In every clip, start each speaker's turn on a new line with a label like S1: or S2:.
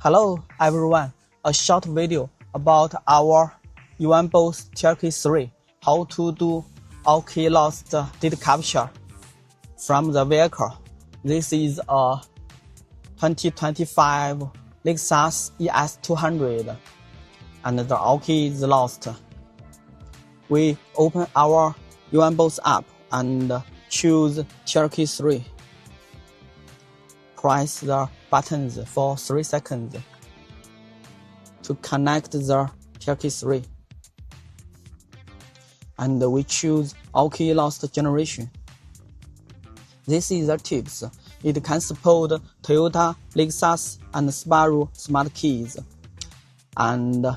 S1: Hello everyone, a short video about our EONEBOSS TLK3, how to do key lost data capture from the vehicle. This is a 2025 Lexus ES200 and the key is lost. We open our EONEBOSS app and choose TLK3. Press the buttons for 3 seconds to connect the TLK3. And we choose key lost generation. This is the tips. It can support Toyota, Lexus, and Subaru smart keys. And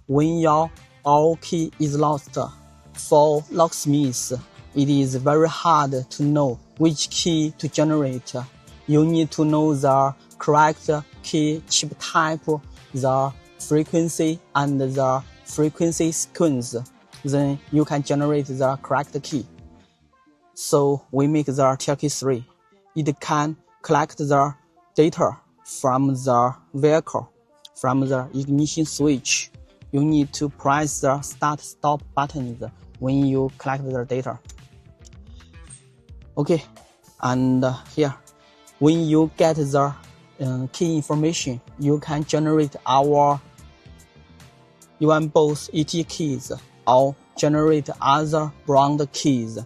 S1: when your key is lost, for locksmiths, it is very hard to know which key to generate. You need to know the correct key chip type, the frequency, and the frequency sequence. Then you can generate the correct key. So we make the TLK3. It can collect the data from the vehicle, from the ignition switch. You need to press the start-stop buttons when you collect the data. Okay, and here, when you get the key information, you can generate our EONEBOSS ET keys or generate other brand keys.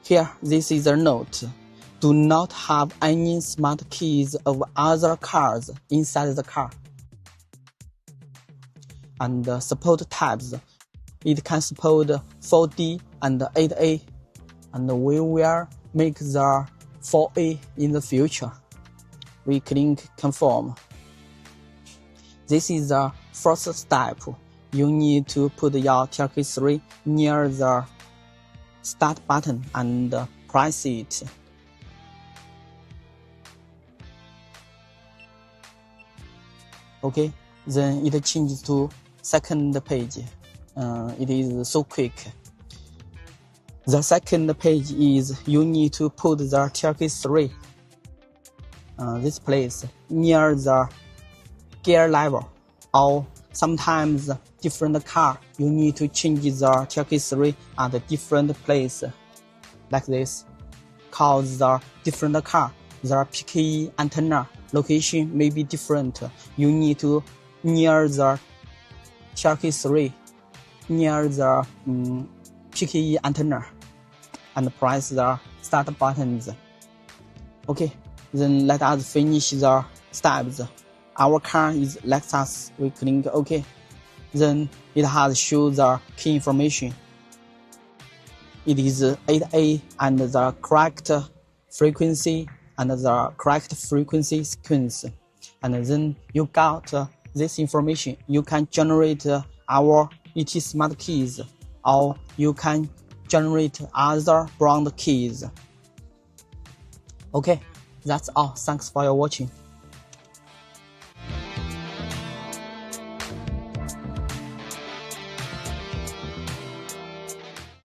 S1: Here, this is a note. Do not have any smart keys of other cars inside the car. And support types. It can support 4D and 8A, and we will make the 4A in the future. We click confirm. This is the first step. You need to put your TLK3 near the start button and press it. Okay, then it changes to second page. It is so quick. The second page is you need to put the TLK3 this place near the gear level, or sometimes different car you need to change the TLK3 at a different place like this. Cause the different car, the PKE antenna location may be different. You need to near the TLK3 near the PKE antenna and press the start buttons. Okay, then let us finish the steps. Our car is Lexus. We click OK. Then it has shown the key information. It is 8A and the correct frequency and the correct frequency sequence. And then you got this information. You can generate our ET smart keys, or you can generate other brand keys. Okay, that's all. Thanks for your watching.